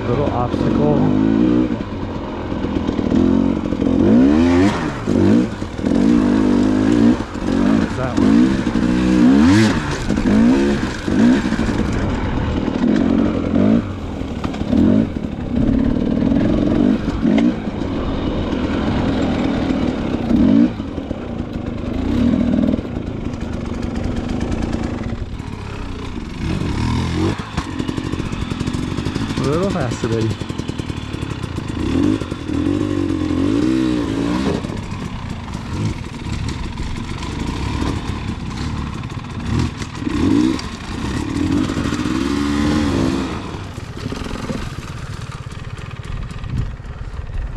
Little obstacle. What's that one? A little faster, buddy.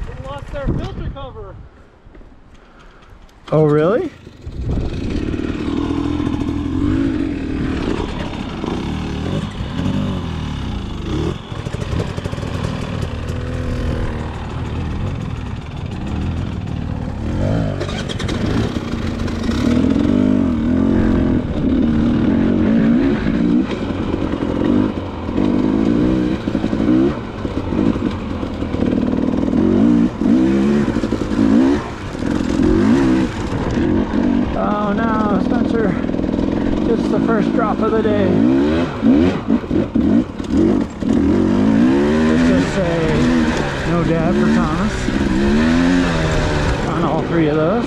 They lost their filter cover. Oh, really? Oh no, Spencer gets the first drop of the day. Let's just say no dad for Thomas on all three of those.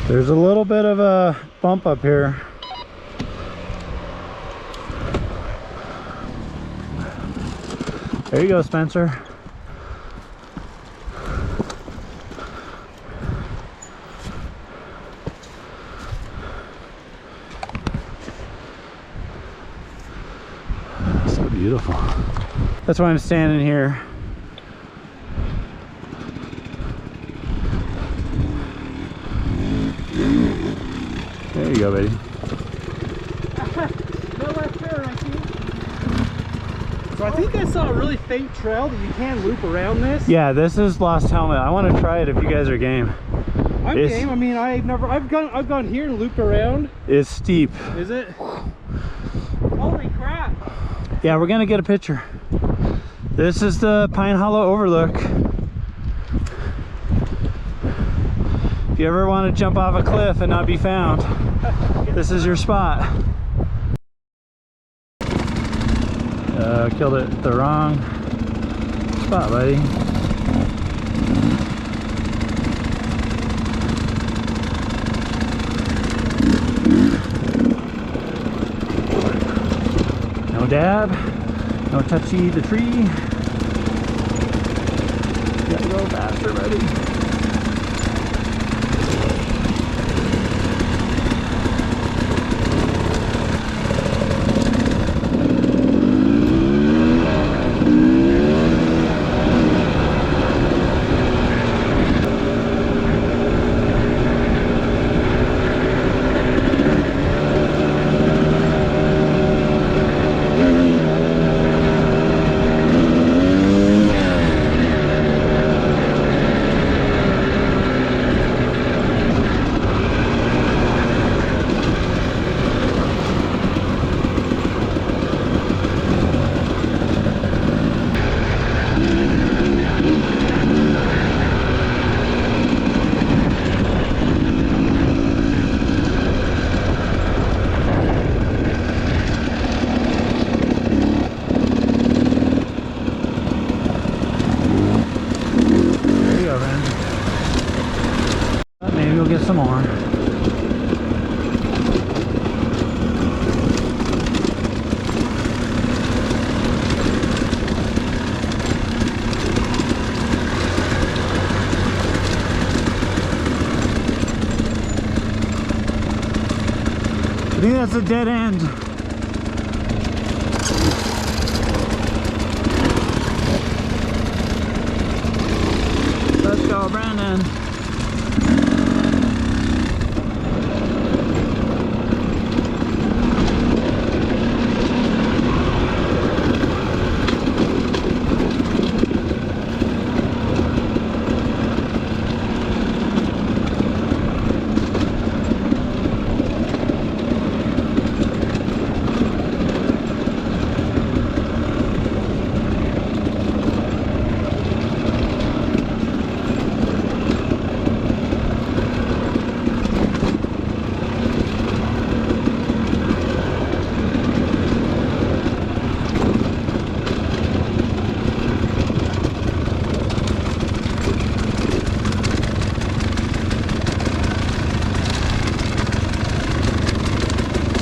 There's a little bit of a bump up here. There you go, Spencer. So beautiful. That's why I'm standing here. There you go, buddy. No left turn, I see. So I think I saw a really faint trail that you can loop around this. Yeah, this is Lost Helmet. I want to try it if you guys are game. I'm game. I mean, I've gone here and looped around. It's steep. Is it? Holy crap! Yeah, we're gonna get a picture. This is the Pine Hollow Overlook. If you ever want to jump off a cliff and not be found, this is your spot. Killed it at the wrong spot, buddy. No dab, no touchy the tree. You gotta go faster, buddy. Maybe we'll get some more. I think that's a dead end. Let's go, Brandon.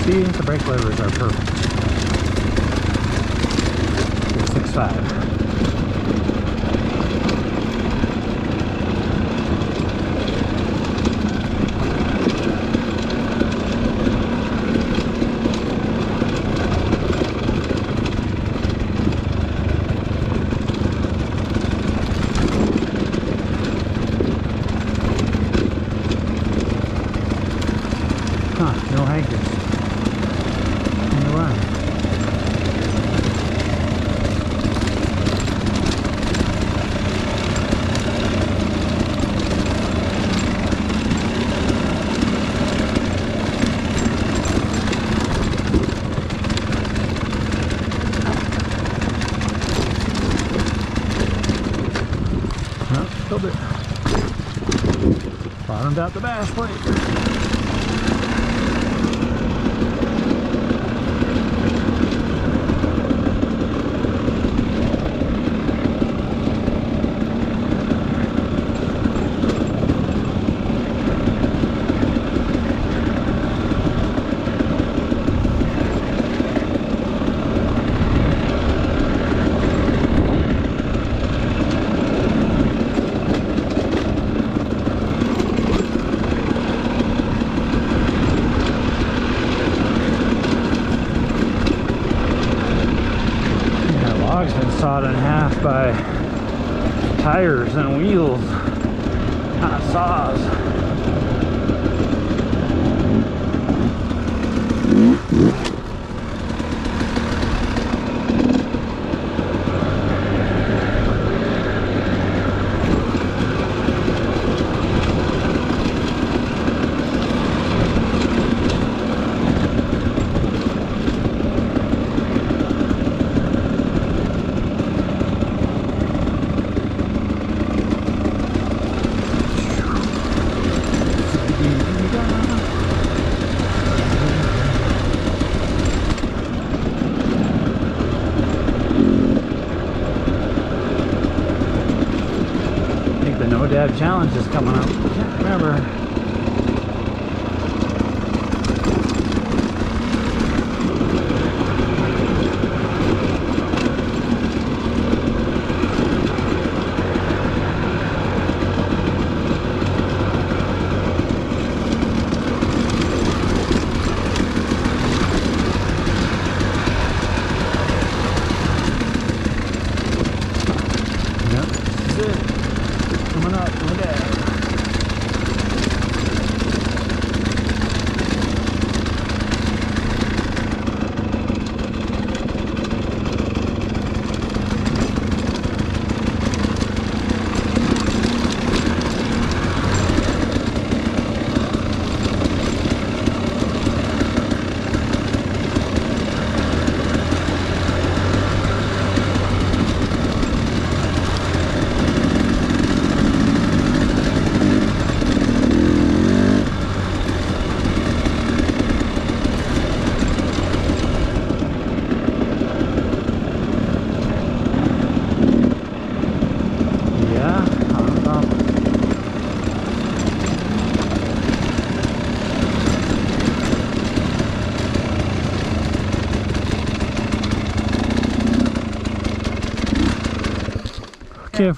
See, the brake levers are perfect. 6.5. No hankers. In the run. Well, killed it. Bottomed out the bash plate. Log's been sawed in half by tires and wheels, not saws. The No Dab Challenge is coming up. Can't remember. Yep, this is it. Coming up, No Dab. Okay.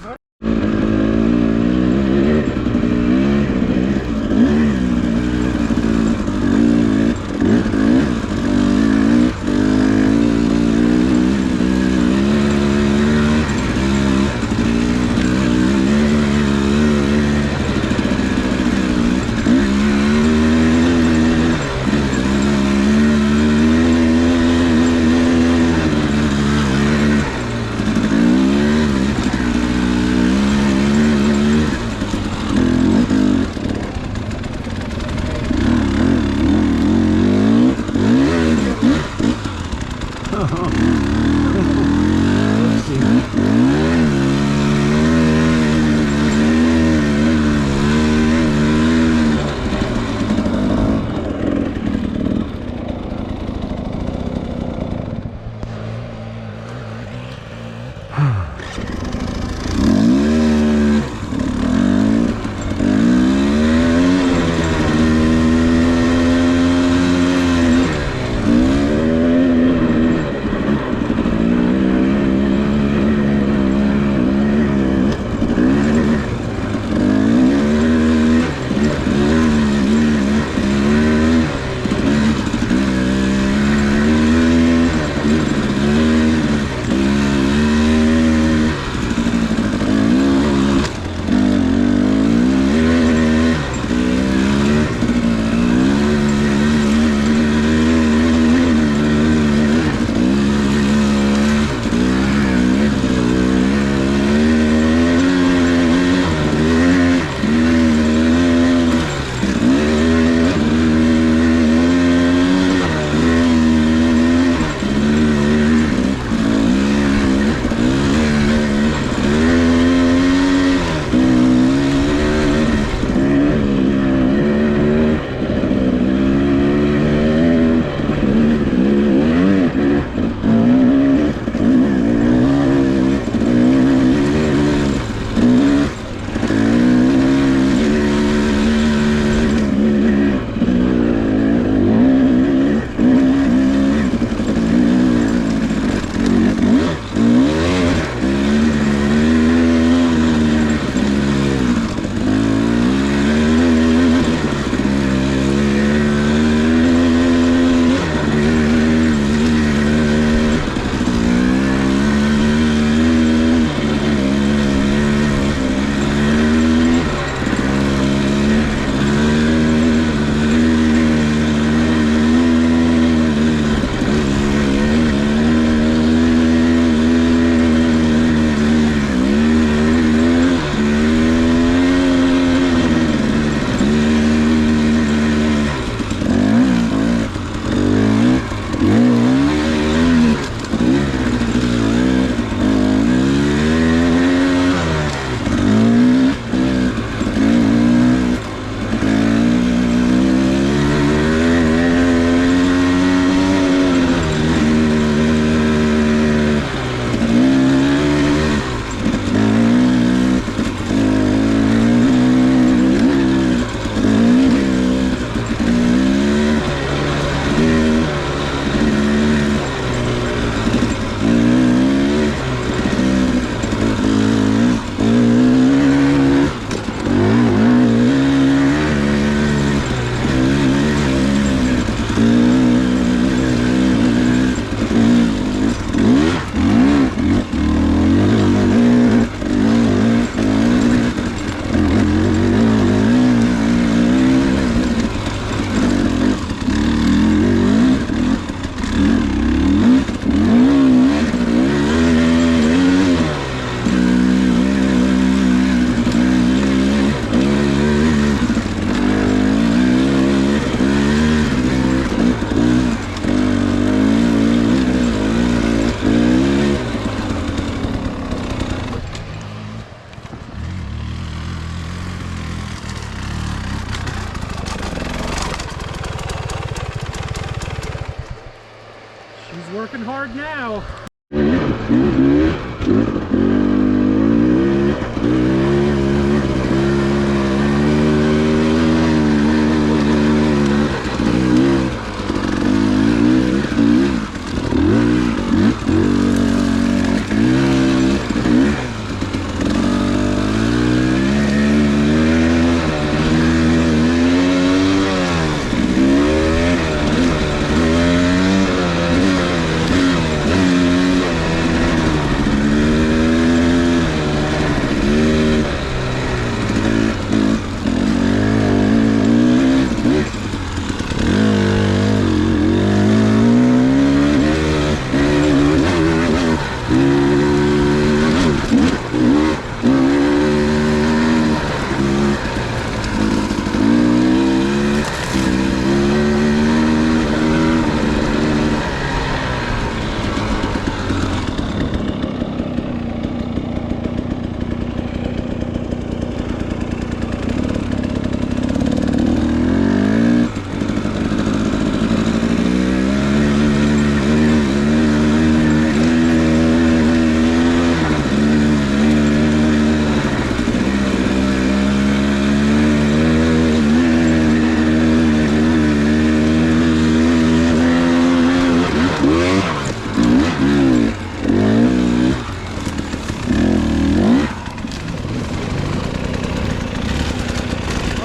hard now.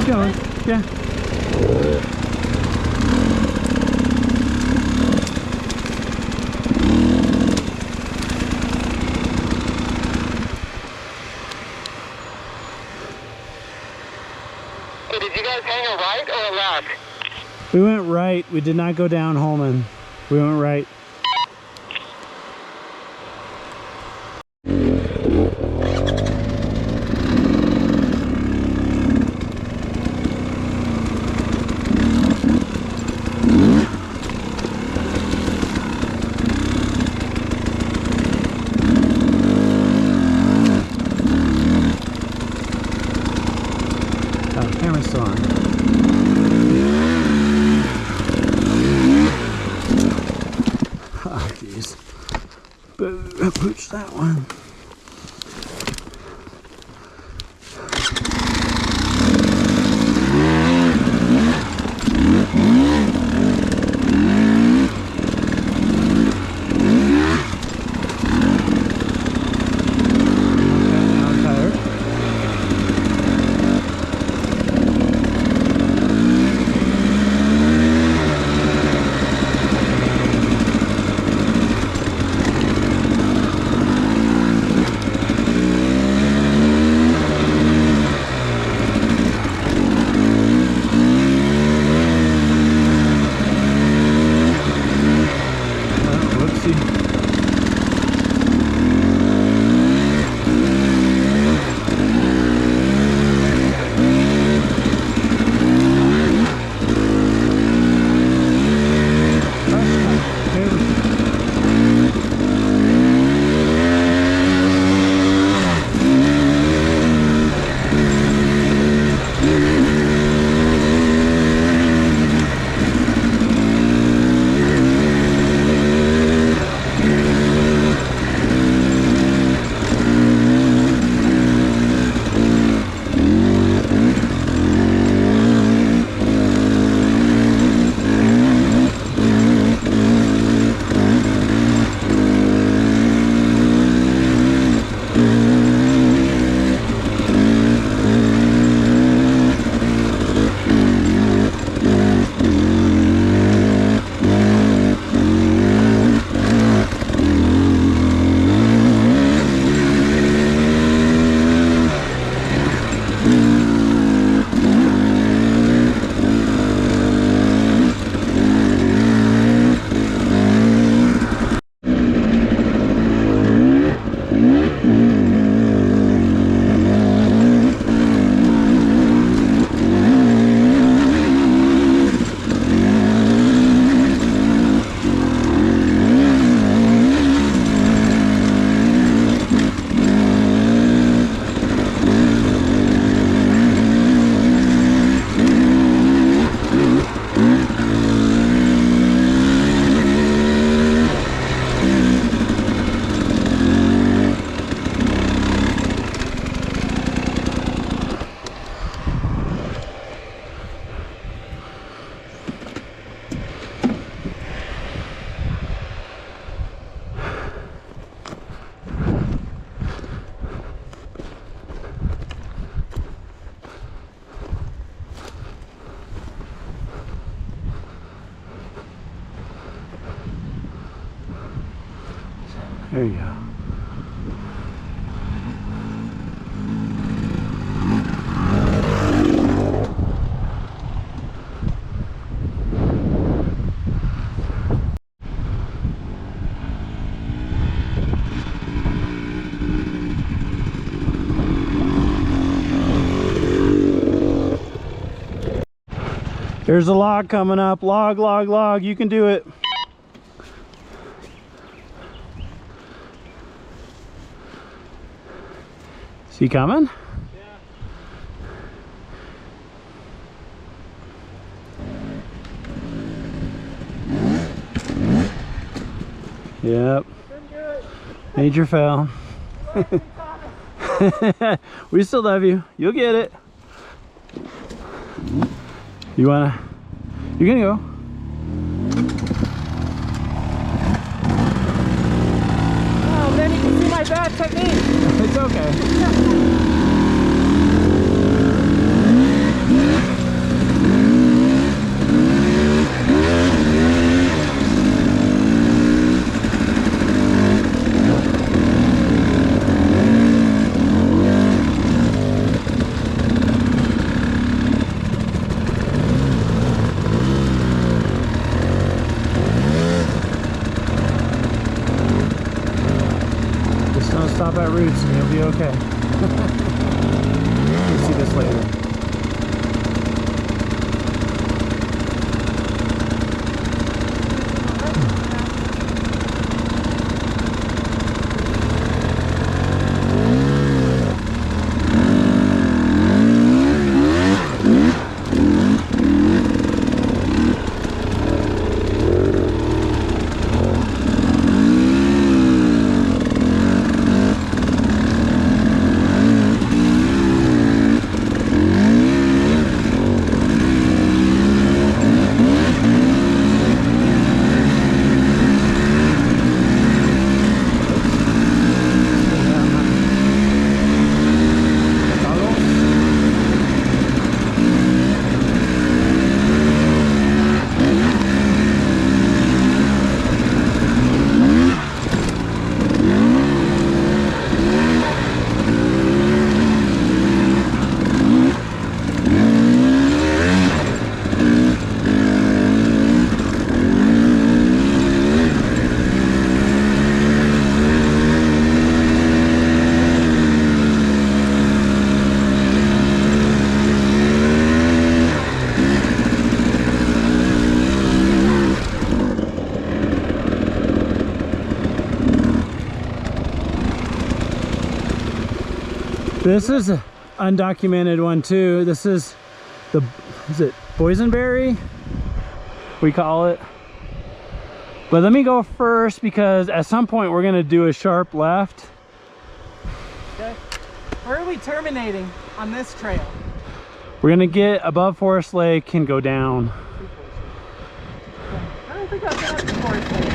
Going. Yeah. Hey, did you guys hang a right or a left? We went right. We did not go down Holman. We went right. Oh, camera's still on. Oh, jeez. Boo, pooch that one. Now I'm tired. There you go. There's a log coming up. Log, log, log. You can do it. Is he coming? Yeah. Yep. Major fail. We still love you. You'll get it. You're gonna go. Oh, then you can see my bad technique. It's okay. Just don't stop at roots and you'll be okay. You'll see this later. This is an undocumented one too. This is the, is it boysenberry? We call it. But let me go first because at some point we're gonna do a sharp left. Okay. Where are we terminating on this trail? We're gonna get above Forest Lake and go down. I don't think I've been up to Forest Lake.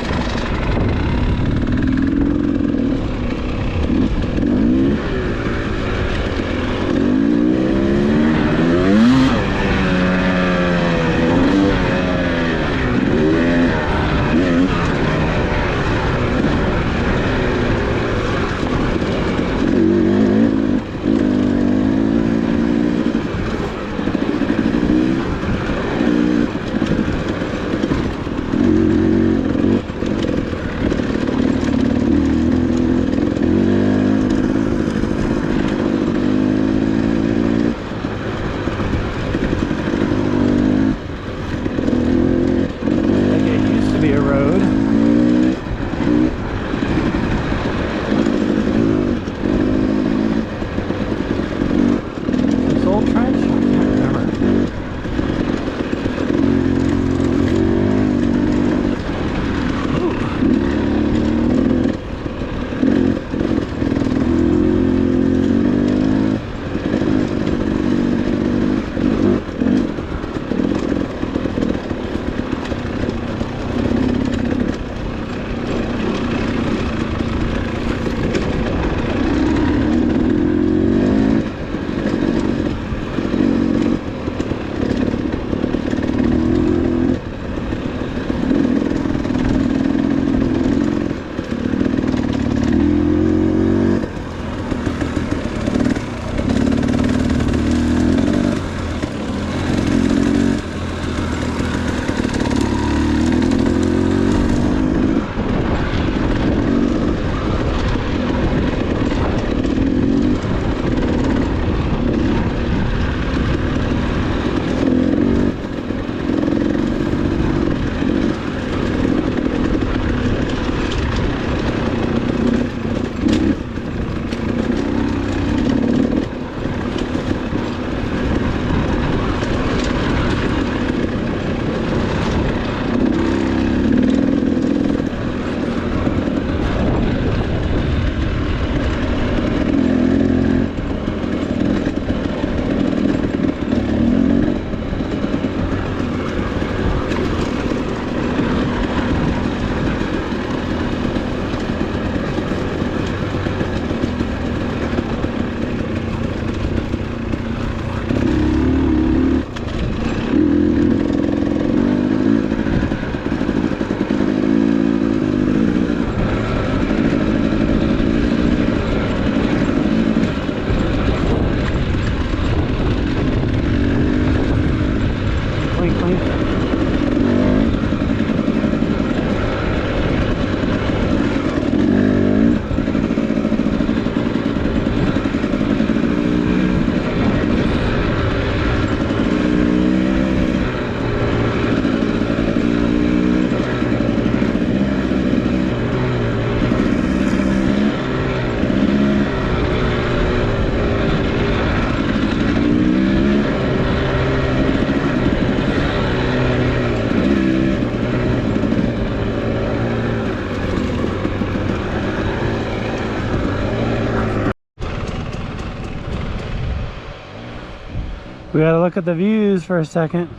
We gotta look at the views for a second.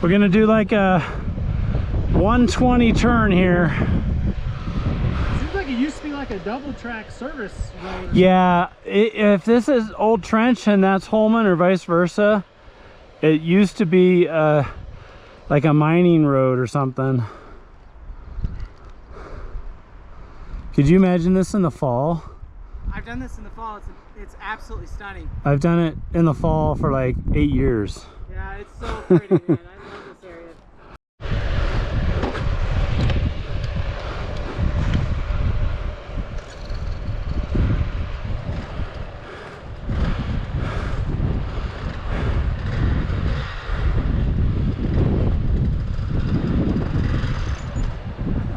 We're gonna do like a 120 turn here. Seems like it used to be like a double track service road. Yeah, if this is Old Trench and that's Holman or vice versa, it used to be like a mining road or something. Could you imagine this in the fall? I've done this in the fall. It's absolutely stunning. I've done it in the fall for like 8 years. Yeah, it's so pretty, man. I love this area.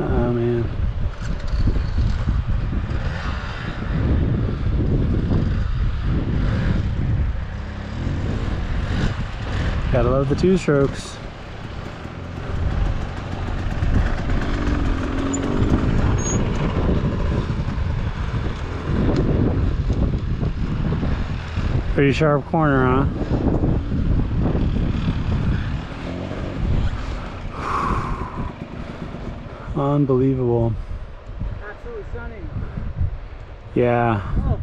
Oh man. Gotta love the two strokes. Pretty sharp corner, huh? Unbelievable. Absolutely stunning. Yeah. Oh.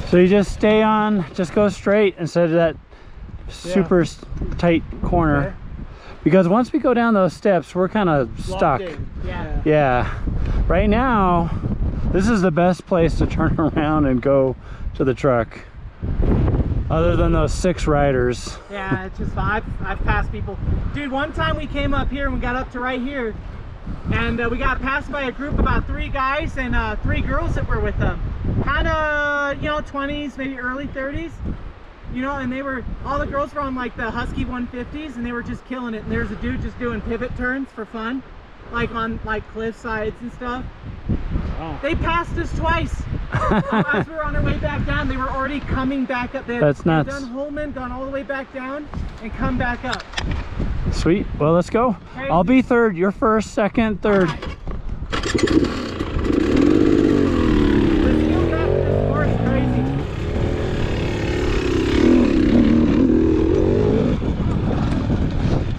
So you just stay on, just go straight instead of that super tight corner. Okay. Because once we go down those steps, we're kind of stuck. Yeah. Yeah. Right now, this is the best place to turn around and go to the truck. Other than those 6 riders. Yeah, it's just I've passed people. Dude, one time we came up here and we got up to right here, and we got passed by a group of about 3 guys and 3 girls that were with them. Kind of, you know, 20s, maybe early 30s. You know, and they were, all the girls were on like the Husky 150s and they were just killing it. And there's a dude just doing pivot turns for fun, like on like cliff sides and stuff. Oh. They passed us twice. As we were on our way back down, they were already coming back up. That's nuts. They'd done Holman, gone all the way back down, and come back up. Sweet. Well, let's go. Crazy. I'll be third. You're first, second, third. Right. The skill gap in this car is crazy.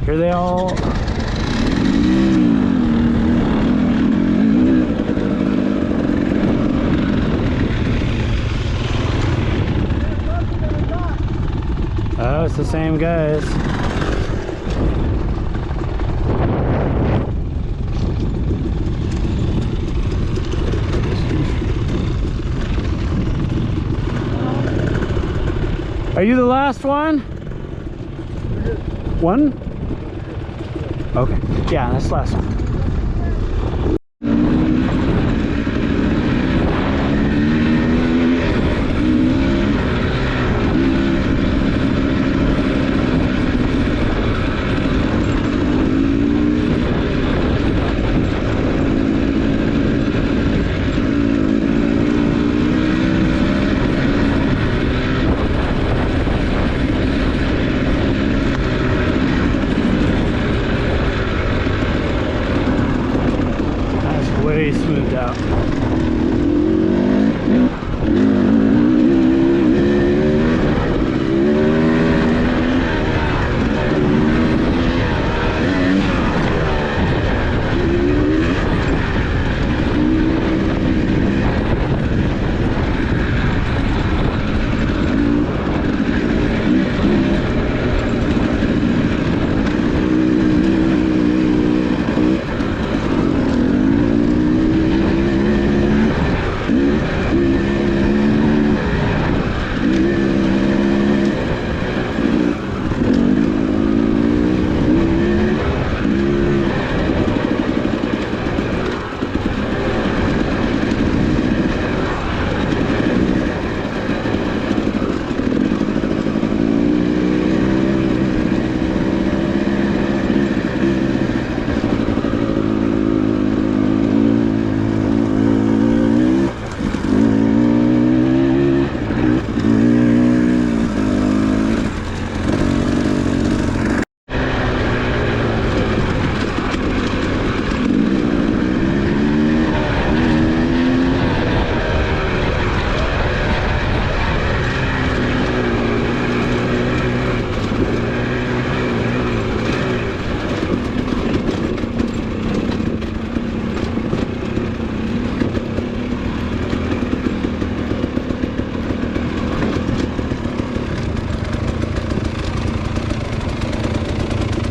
Here they all. Oh, it's the same guys. Are you the last one? One? Okay. Yeah, that's the last one. Way smoothed out.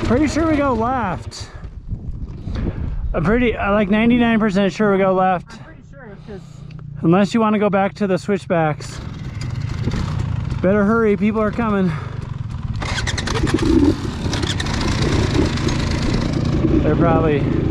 Pretty sure we go left. I'm like 99% sure we go left. I'm pretty sure, because Unless you want to go back to the switchbacks. Better hurry, people are coming. They're probably...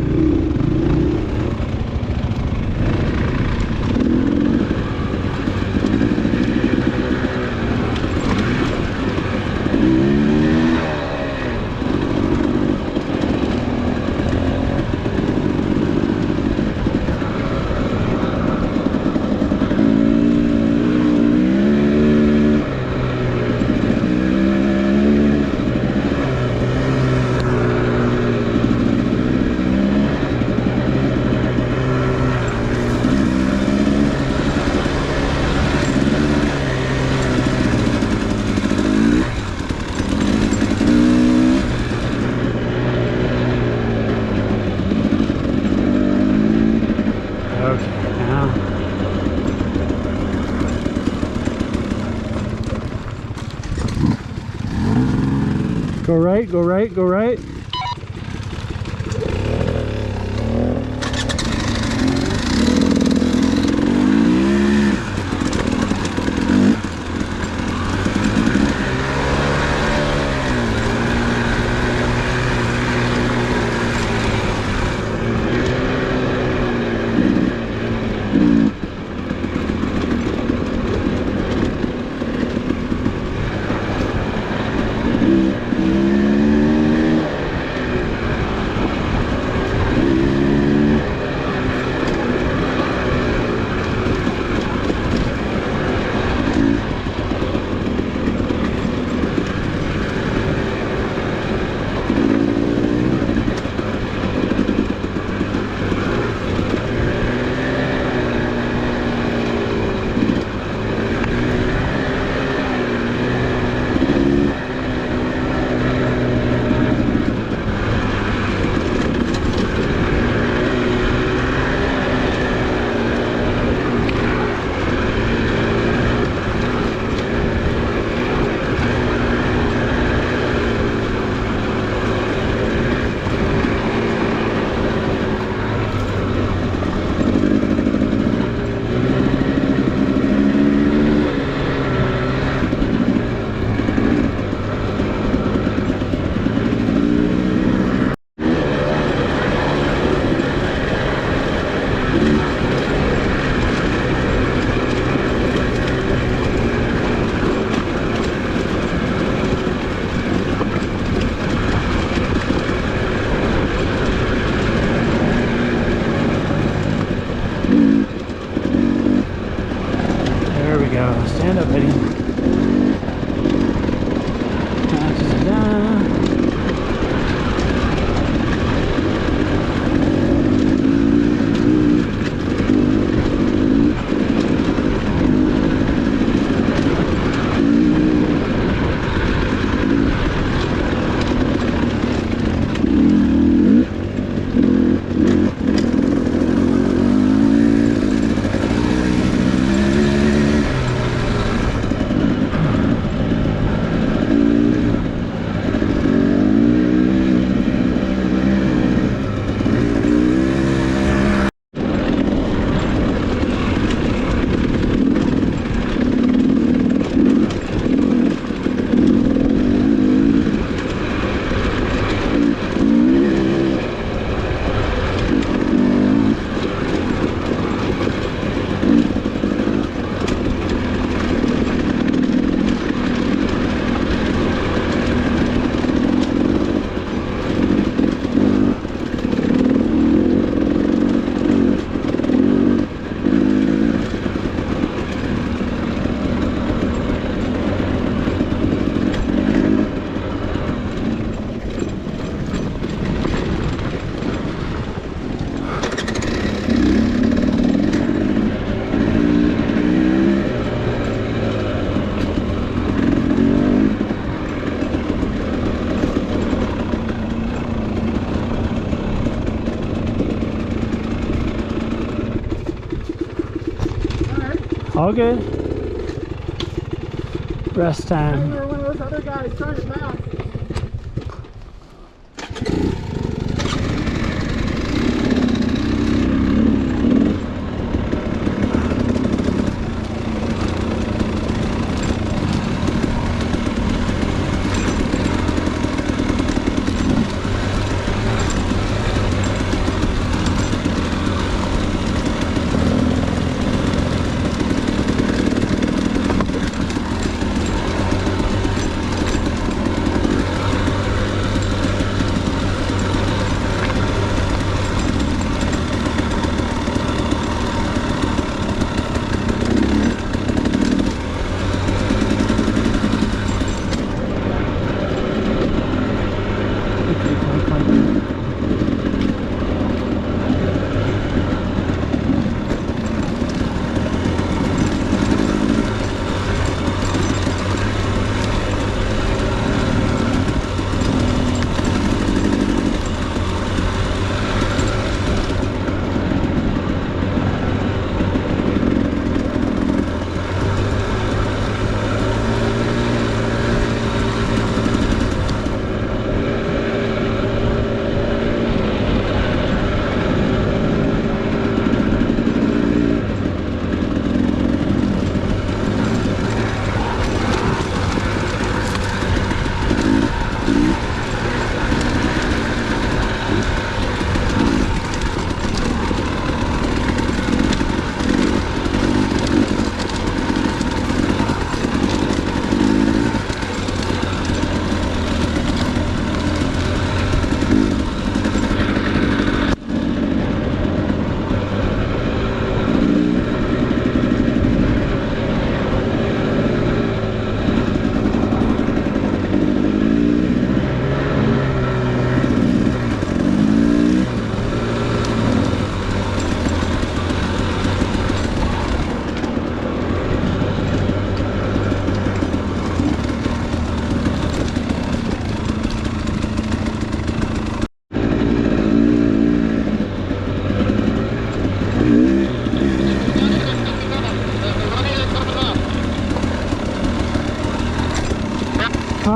Go right, go right, go right. Stand up, buddy. All good. Rest I time. remember one of those other guys trying to pass.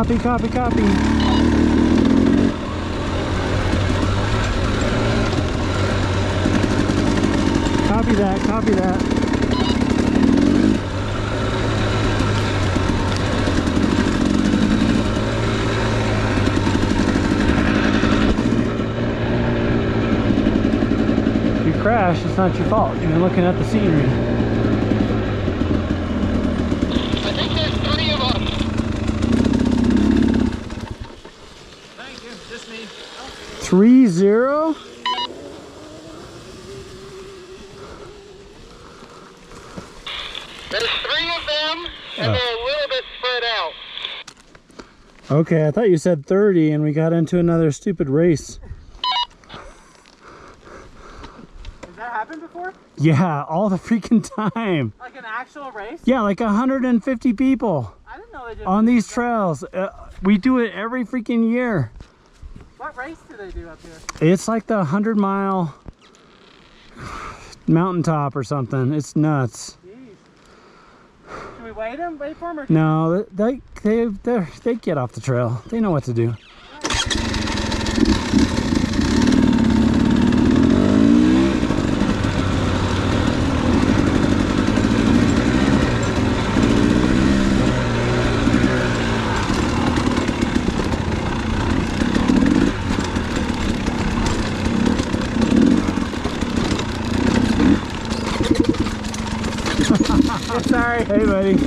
Copy, copy, copy. Copy that, copy that. If you crash, it's not your fault. You're looking at the scenery. I think there's 3 of them. Thank you. Just me. 3-0? There's 3 of them, and they're a little bit spread out. Okay, I thought you said 30 and we got into another stupid race. Has that happened before? Yeah, all the freaking time. Like an actual race? Yeah, like 150 people I didn't know they did. on these trails. We do it every freaking year. What race do they do up here? It's like the 100-mile mountaintop or something. It's nuts. Jeez. Should we wait them? Wait for them? Or No, they get off the trail. They know what to do. sorry. Hey, buddy.